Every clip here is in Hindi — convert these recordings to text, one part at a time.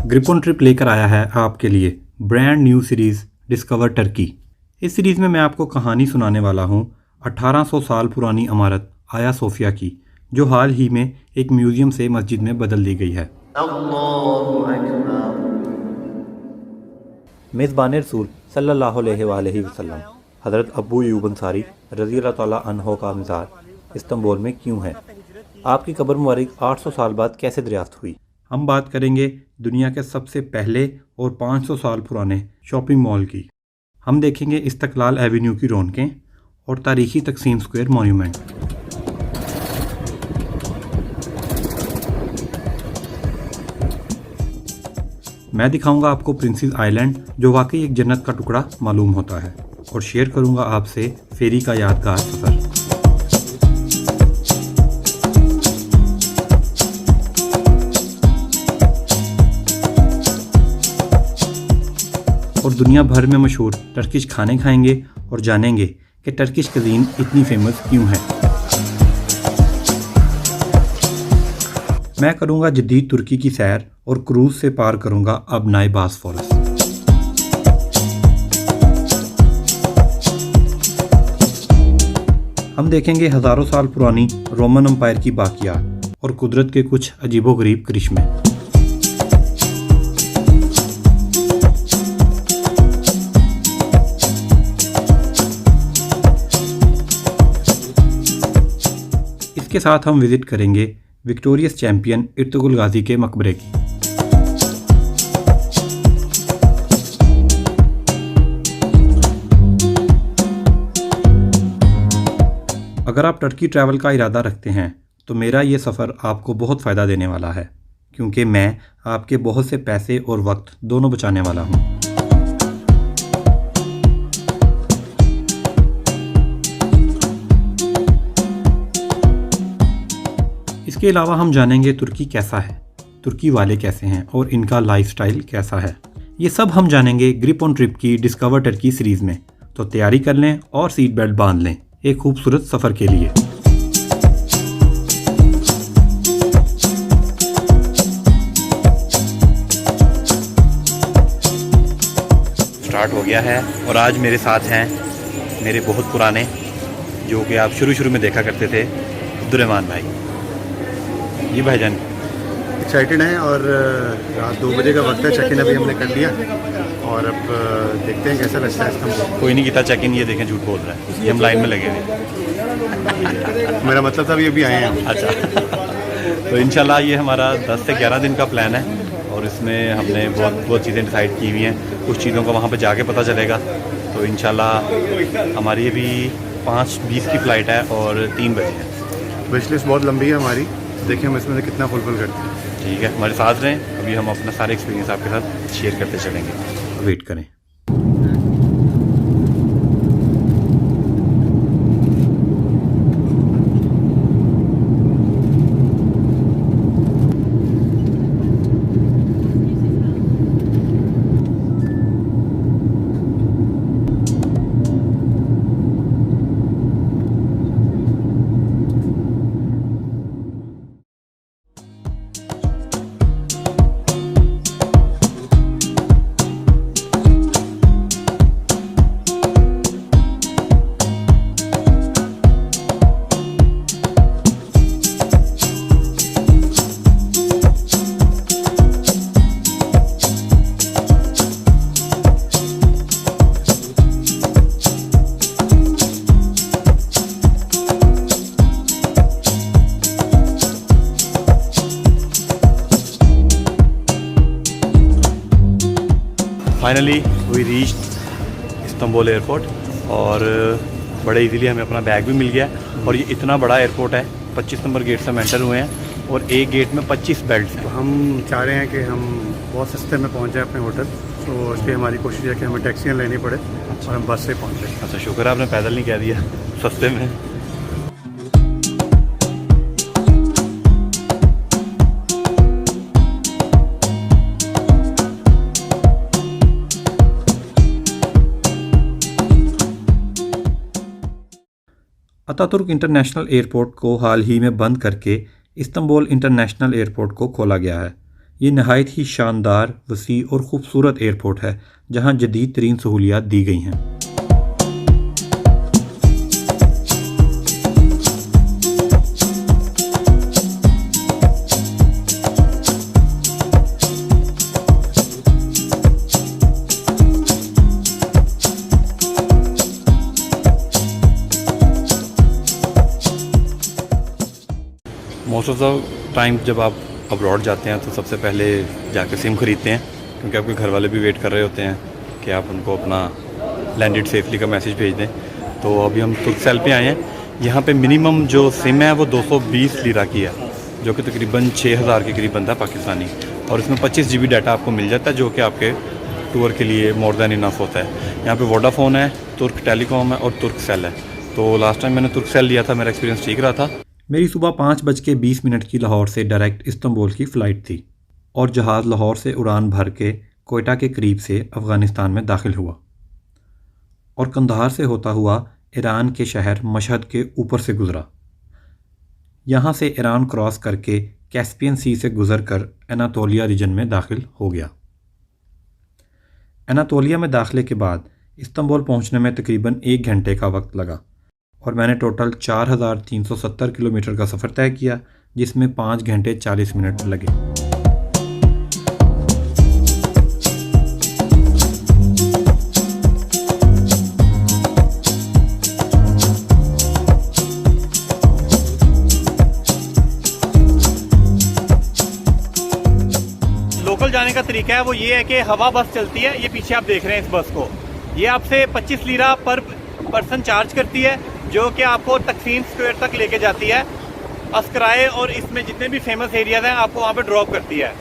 ग्रिपोन ट्रिप लेकर आया है आपके लिए brand new series discover Turkey. इस सीरीज़ में मैं आपको कहानी सुनाने वाला हूँ 1800 साल पुरानी इमारत आया सोफिया की, जो हाल ही में एक म्यूज़ियम से मस्जिद में बदल दी गई है। मेज़बान रसूल सल्लल्लाहु अलैहि वसल्लम हज़रत अबू अय्यूब अंसारी रज़ी अल्लाह ताला अन्हो का मज़ार इस्तांबुल में क्यों है? आपकी कब्र मुबारक 800 साल बाद कैसे दरियाफ्त हुई? हम बात करेंगे दुनिया के सबसे पहले और 500 साल पुराने शॉपिंग मॉल की। हम देखेंगे इस्तकलाल एवेन्यू की रौनकें और तारीखी तकसीम स्क्वायर मॉन्यूमेंट। मैं दिखाऊंगा आपको प्रिंसेस आइलैंड, जो वाकई एक जन्नत का टुकड़ा मालूम होता है, और शेयर करूंगा आपसे फेरी का यादगार सफ़र। और दुनिया भर में मशहूर टर्किश खाने खाएंगे और जानेंगे कि टर्किश कज़ीन इतनी फेमस क्यों है। मैं करूंगा जदीद तुर्की की सैर और क्रूज़ से पार करूंगा अब नाए बॉस्फोरस। हम देखेंगे हज़ारों साल पुरानी रोमन एम्पायर की बाकियात और कुदरत के कुछ अजीबोगरीब करिश्मे। इसके साथ हम विज़िट करेंगे विक्टोरियस चैंपियन इर्तुगरुल गाजी के मकबरे की। अगर आप टर्की ट्रैवल का इरादा रखते हैं तो मेरा ये सफ़र आपको बहुत फ़ायदा देने वाला है, क्योंकि मैं आपके बहुत से पैसे और वक्त दोनों बचाने वाला हूँ। इसके अलावा हम जानेंगे तुर्की कैसा है, तुर्की वाले कैसे हैं और इनका लाइफस्टाइल कैसा है। ये सब हम जानेंगे ग्रिप ऑन ट्रिप की डिस्कवर टर्की सीरीज़ में। तो तैयारी कर लें और सीट बेल्ट बांध लें एक खूबसूरत सफ़र के लिए। स्टार्ट हो गया है और आज मेरे साथ हैं मेरे बहुत पुराने, जो कि आप शुरू में देखा करते थे, अब्दुर्रहमान भाई। जी भाईजान एक्साइटेड हैं और रात 2 बजे का वक्त है। चेक इन अभी हमने कर लिया और अब देखते हैं कैसा लगता है इसका। कोई नहीं किया चेक इन, ये देखें झूठ बोल रहा है, ये हम लाइन में लगे हुए। मेरा मतलब था अभी अभी आए हैं। अच्छा, तो इंशाल्लाह ये हमारा 10 से 11 दिन का प्लान है और इसमें हमने बहुत चीज़ें डिसाइड की हुई हैं। कुछ चीज़ों का वहाँ पर जाके पता चलेगा। तो इंशाल्लाह हमारी अभी 5:20 की फ़्लाइट है और 3 बजे है। विश लिस्ट बहुत लंबी है हमारी, देखिए हम इसमें से कितना फुलफिल करते हैं। ठीक है, हमारे साथ रहें, अभी हम अपना सारे एक्सपीरियंस आपके साथ शेयर करते चलेंगे। वेट करें। Finally we reached Istanbul airport और बड़े इजीली हमें अपना बैग भी मिल गया। और ये इतना बड़ा एयरपोर्ट है, 25 नंबर गेट से हम एंटर हुए हैं और एक गेट में 25 बेल्ट हैं। तो हम चाह रहे हैं कि हम बहुत सस्ते में पहुंच जाए अपने होटल, तो इसलिए हमारी कोशिश है कि हमें टैक्सियाँ लेनी पड़े और हम बस से पहुँचें। अच्छा, शुक्र है आपने पैदल नहीं कह दिया, सस्ते में। अतातुर्क इंटरनेशनल एयरपोर्ट को हाल ही में बंद करके इस्तांबुल इंटरनेशनल एयरपोर्ट को खोला गया है। ये नहायत ही शानदार, वसी और ख़ूबसूरत एयरपोर्ट है जहाँ जदीद तरीन सहूलियात दी गई हैं। मोस्ट ऑफ द टाइम जब आप अब्रॉड जाते हैं तो सबसे पहले जाकर सिम ख़रीदते हैं, क्योंकि आपके घर वाले भी वेट कर रहे होते हैं कि आप उनको अपना लैंडेड सेफली का मैसेज भेज दें। तो अभी हम तुर्कसेल पे आए हैं। यहाँ पे मिनिमम जो सिम है वो 220 लीरा की है, जो कि तकरीबन 6000 के करीब बनता है पाकिस्तानी, और इसमें 25 GB डाटा आपको मिल जाता है, जो कि आपके टूर के लिए मोर दैन इनफ होता है। यहाँ पे वोडाफोन है, तुर्क टेलीकॉम है और तुर्कसेल है। तो लास्ट टाइम मैंने तुर्कसेल लिया था, मेरा एक्सपीरियंस ठीक रहा था। मेरी सुबह 5:20 की लाहौर से डायरेक्ट इस्तांबुल की फ़्लाइट थी और जहाज़ लाहौर से उड़ान भर के कोयटा के करीब से अफ़गानिस्तान में दाखिल हुआ और कंधार से होता हुआ ईरान के शहर मशहद के ऊपर से गुज़रा। यहाँ से ईरान क्रॉस करके कैस्पियन सी से गुज़र कर एनातोलिया रीजन में दाखिल हो गया। एनातोलिया में दाखिले के बाद इस्तांबुल पहुँचने में तकरीबन 1 घंटे का वक्त लगा और मैंने टोटल 4370 किलोमीटर का सफ़र तय किया, जिसमें 5 घंटे 40 मिनट लगे। लोकल जाने का तरीका है वो ये है कि हवा बस चलती है, ये पीछे आप देख रहे हैं इस बस को, ये आपसे 25 लीरा पर पर्सन चार्ज करती है, जो कि आपको तकसीम स्क्वायर तक लेके जाती है। अस्कराए और इसमें जितने भी फेमस एरियाज हैं आपको वहाँ पे ड्रॉप करती है।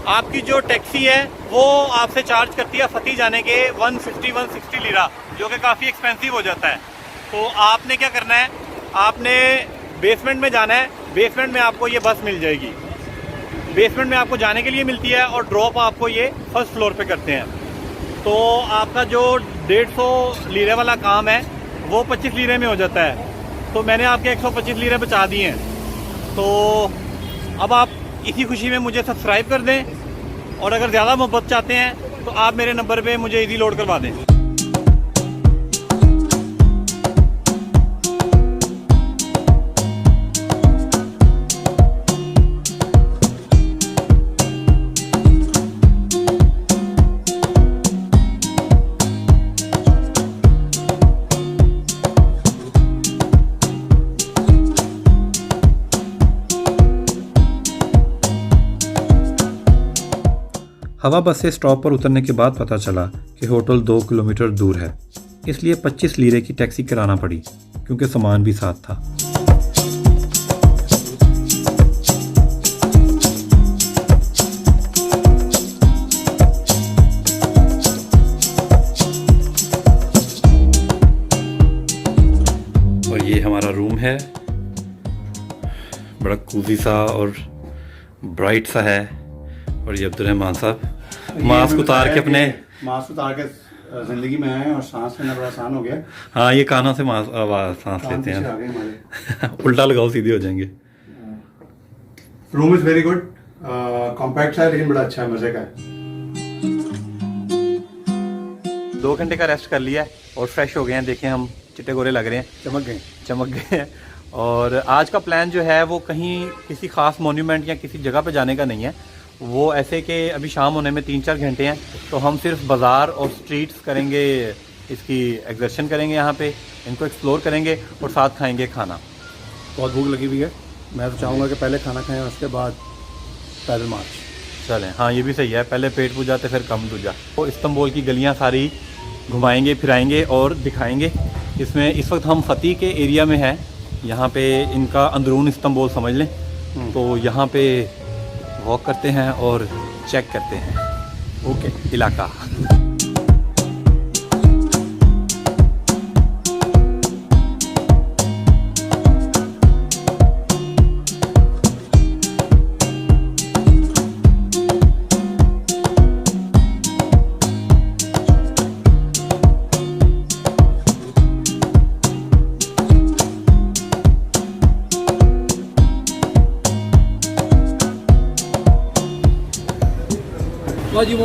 आपकी जो टैक्सी है वो आपसे चार्ज करती है फती जाने के 150-160 लीरा, जो कि काफ़ी एक्सपेंसिव हो जाता है। तो आपने क्या करना है, आपने बेसमेंट में जाना है, बेसमेंट में आपको ये बस मिल जाएगी। बेसमेंट में आपको जाने के लिए मिलती है और ड्रॉप आपको ये फर्स्ट फ्लोर पे करते हैं। तो आपका जो 150 लीरे वाला काम है वो 25 लीरे में हो जाता है। तो मैंने आपके 125 लीरे बचा दिए हैं। तो अब आप इसी खुशी में मुझे सब्सक्राइब कर दें, और अगर ज़्यादा मोहब्बत चाहते हैं तो आप मेरे नंबर पे मुझे इजी लोड करवा दें। हवा बस से स्टॉप पर उतरने के बाद पता चला कि होटल 2 किलोमीटर दूर है, इसलिए 25 लीरे की टैक्सी कराना पड़ी, क्योंकि सामान भी साथ था। और ये हमारा रूम है, बड़ा कूजी सा और ब्राइट सा है। और ये अब्दुर्रहमान साहब मास्क उतार के अपने जिंदगी में आए और सांस लेना बड़ा आसान हो गया। हाँ, ये कानों से सांस लेते हैं। उल्टा लगाओ, सीधे हो जाएंगे। Room is very good, compact है लेकिन बड़ा अच्छा है, मजे का है। 2 घंटे का रेस्ट कर लिया और फ्रेश हो गए हैं। देखें हम चिट्टे गोरे लग रहे हैं, चमक गए हैं। और आज का प्लान जो है वो कहीं किसी ख़ास मोन्यूमेंट या किसी जगह पे जाने का नहीं है, वो ऐसे कि अभी शाम होने में 3-4 घंटे हैं, तो हम सिर्फ बाज़ार और स्ट्रीट्स करेंगे, इसकी एक्सर्शन करेंगे, यहाँ पे इनको एक्सप्लोर करेंगे और साथ खाएंगे खाना। बहुत भूख लगी हुई है, मैं तो चाहूँगा कि पहले खाना खाएं, उसके बाद पैदल मार्च चलें। हाँ, ये भी सही है, पहले पेट पूजा तो फिर कम दूजा। तो इस्तांबुल की गलियाँ सारी घुमाएंगे, फिराएंगे और दिखाएंगे। इसमें इस वक्त हम फती के एरिया में हैं, यहाँ पे इनका अंदरून इस्तांबुल समझ लें। तो यहाँ पे वॉक करते हैं और चेक करते हैं ओके इलाका।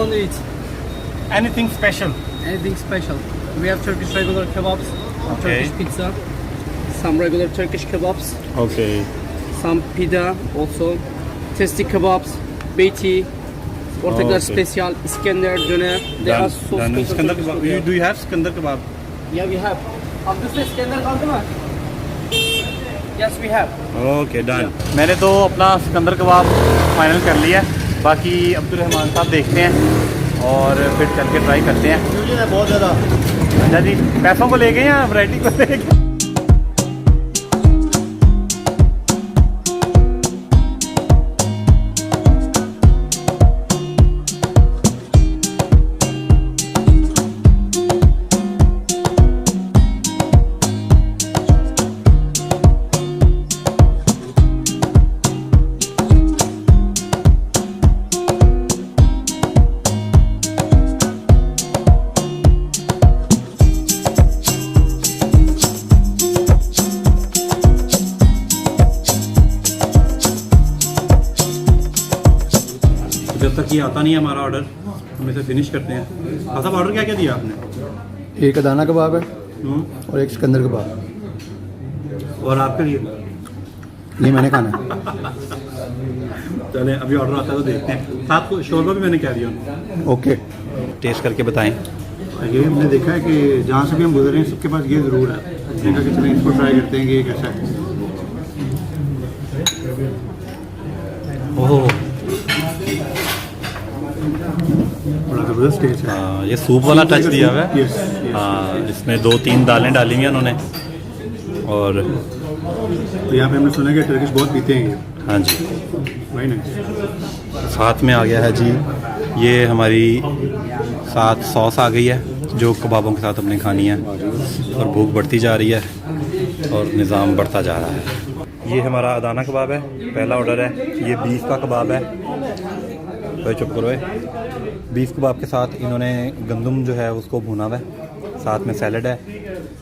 want to eat? Anything special? Anything special? We have Turkish regular kebabs, Okay. Turkish pizza, some regular Turkish kebabs, Okay. some pita also, tasty kebabs, beyti, ortaklar Okay. special, Iskender, döner. They are so special. Iskandar Turkish kebab. food, Do you have Iskandar kebab? Yeah, we have. Abdüs Iskender kaldı mı? Yes, we have. Okay done. मैंने तो अपना सिकंदर कबाब फाइनल कर लिया है, बाकी अब्दुल रहमान साहब देखते हैं और फिर चल के ट्राई करते हैं। बहुत ज़्यादा। अच्छा जी, पैसों को लेके या वैरायटी को लेके? जब तक ये आता नहीं है हमारा ऑर्डर, हम इसे फिनिश करते हैं। साहब ऑर्डर क्या क्या दिया आपने? एक अदाना कबाब है हम्म, और एक सिकंदर कबाब। और आपके लिए? ये मैंने खाना है। चले अभी ऑर्डर आता है तो देखते हैं। साथ को शोरबा भी मैंने कह दिया। ओके। टेस्ट करके बताएं। ये हमने देखा है कि जहाँ से भी हम गुजरे हैं सबके पास ये ज़रूर है। देखा कि चलिए इसको ट्राई करते हैं कि ये कैसा है। ओह, बड़ा ज़बरदस्त टेस्ट है। ये सूप वाला टच दिया हुआ है। यस, हाँ, इसमें 2-3 दालें डाली हुई हैं उन्होंने। और तो यहाँ पे हमने सुना कि टर्किश बहुत पीते हैं ये। हाँ जी, वही ना। साथ में आ गया है जी, ये हमारी साथ सॉस आ गई है जो कबाबों के साथ अपने खानी है। और भूख बढ़ती जा रही है और निज़ाम बढ़ता जा रहा है। ये हमारा अदाना कबाब है, पहला ऑर्डर है। ये बीफ का कबाब है। तो चुप करो। बीफ कबाब के साथ इन्होंने गंदम जो है उसको भुना हुआ है, साथ में सैलड है,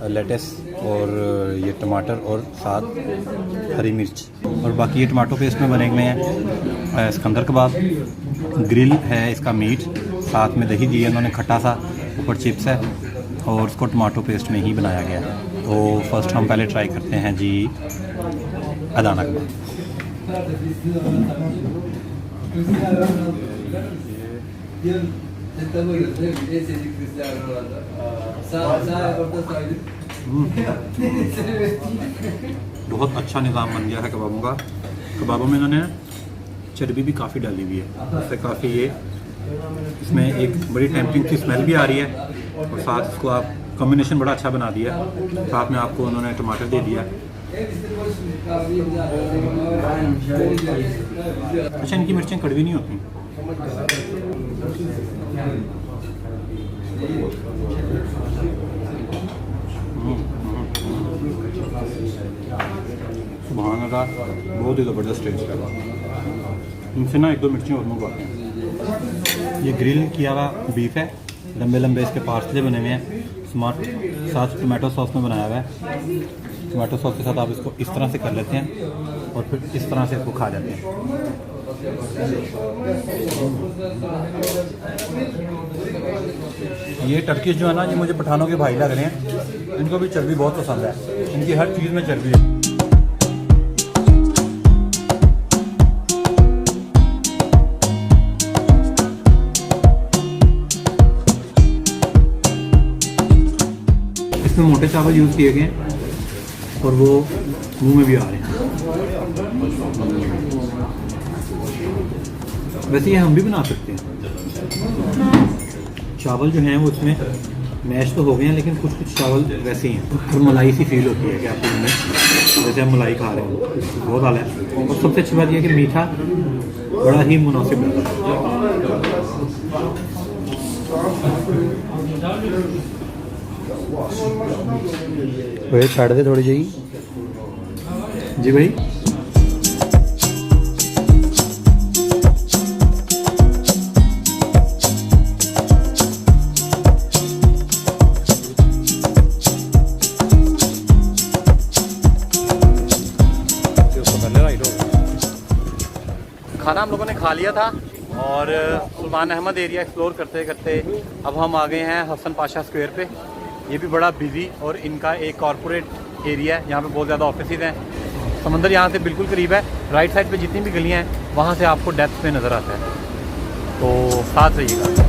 लेटस और ये टमाटर और साथ हरी मिर्च। और बाकी ये टमाटो पेस्ट में बने हुए हैं। सिकंदर कबाब ग्रिल है, इसका मीट, साथ में दही दी है इन्होंने खट्टा सा, ऊपर चिप्स है और उसको टमाटो पेस्ट में ही बनाया गया है। तो फर्स्ट हम पहले ट्राई करते हैं जी अदाना कबाब। बहुत अच्छा निज़ाम बन गया है कबाबों का। कबाबों में इन्होंने चर्बी भी काफ़ी डाली हुई है, उससे काफ़ी ये इसमें एक बड़ी टेम्पटिंग सी स्मेल भी आ रही है। और साथ इसको आप कॉम्बिनेशन बड़ा अच्छा बना दिया। साथ में आपको उन्होंने टमाटर दे दिया। अच्छा, इनकी मिर्चें कड़वी नहीं होती। सुभान अल्लाह, बहुत ही ज़बरदस्त टेस्ट है। इनसे ना 1-2 मिर्चें और मंगवाते हैं। ये ग्रिल किया हुआ बीफ है, लंबे लंबे इसके पार्सले बने हुए हैं, स्मार्ट साथ टोमेटो सॉस में बनाया हुआ है। टोमेटो सॉस के साथ आप इसको इस तरह से कर लेते हैं और फिर इस तरह से इसको खा जाते हैं। ये टर्किश जो है ना, ये मुझे पठानों के भाई लग रहे हैं। इनको भी चर्बी बहुत पसंद है, इनकी हर चीज़ में चर्बी है। इसमें मोटे चावल यूज़ किए गए हैं और वो मुंह में भी आ रहे हैं। वैसे ये हम भी बना सकते हैं। चावल जो हैं वो इसमें मैश तो हो गए हैं, लेकिन कुछ कुछ चावल वैसे ही हैं और मलाई सी फील होती है कि आपको उनमें जैसे हम मलाई खा रहे हैं। बहुत आला है। और सबसे अच्छी बात यह है कि मीठा बड़ा ही मुनासिब लगा। वही छाड़ दे थोड़ी जी। जी भाई, खाना हम लोगों ने खा लिया था और सुल्तान अहमद एरिया एक्सप्लोर करते करते अब हम आ गए हैं हसन पाशा स्क्वायर पे। ये भी बड़ा बिजी और इनका एक कॉरपोरेट एरिया है, यहाँ पे बहुत ज़्यादा ऑफिसेज हैं। समंदर यहाँ से बिल्कुल करीब है। राइट साइड पे जितनी भी गलियाँ हैं वहाँ से आपको डेप्थ में नज़र आता है, तो साथ रहिएगा।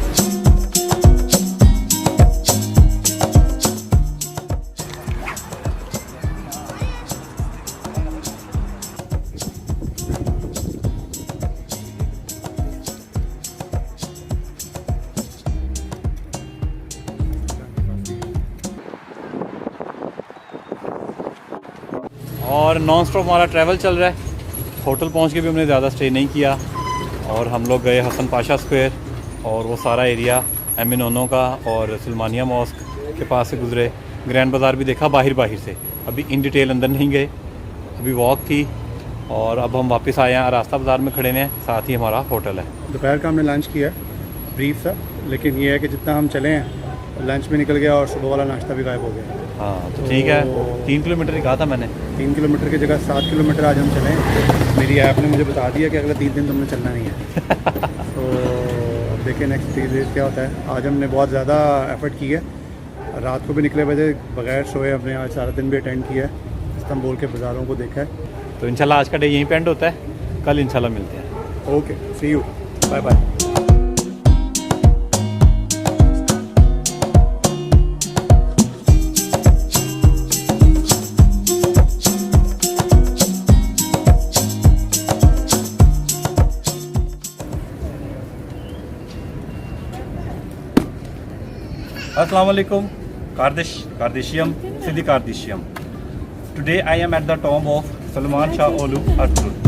और नॉन स्टॉप हमारा ट्रैवल चल रहा है। होटल पहुंच के भी हमने ज़्यादा स्टे नहीं किया और हम लोग गए हसन पाशा स्क्वायर और वो सारा एरिया एमिनोनो का और सलमानिया मॉस्क के पास से गुजरे। ग्रैंड बाज़ार भी देखा बाहर से, अभी इन डिटेल अंदर नहीं गए, अभी वॉक थी और अब हम वापस आए हैं। रास्ता बाज़ार में खड़े हैं, साथ ही हमारा होटल है। दोपहर का हमने लंच किया ब्रीफ सा, लेकिन ये है कि जितना हम चले हैं लंच भी निकल गया और सुबह वाला नाश्ता भी गायब हो गया। हाँ तो ठीक है, 3 किलोमीटर ही कहा था मैंने। 3 किलोमीटर की जगह 7 किलोमीटर आज हम चले हैं। मेरी ऐप ने मुझे बता दिया कि अगले 3 दिन तुमने चलना नहीं है। तो अब देखिए नेक्स्ट 3 डेज क्या होता है। आज हमने बहुत ज़्यादा एफर्ट की है, रात को भी निकले बजे बगैर सोए हमने आज सारा दिन भी अटेंड किया है, इस्तांबुल के बाज़ारों को देखा है। तो इंशाल्लाह आज का डे यहीं पे एंड होता है, कल इंशाल्लाह मिलते हैं। Okay, see you, bye bye. Assalamu alaikum, Kardashian, Sidi Kardashian. Today I am at the tomb of Salman Shah Olu Artur.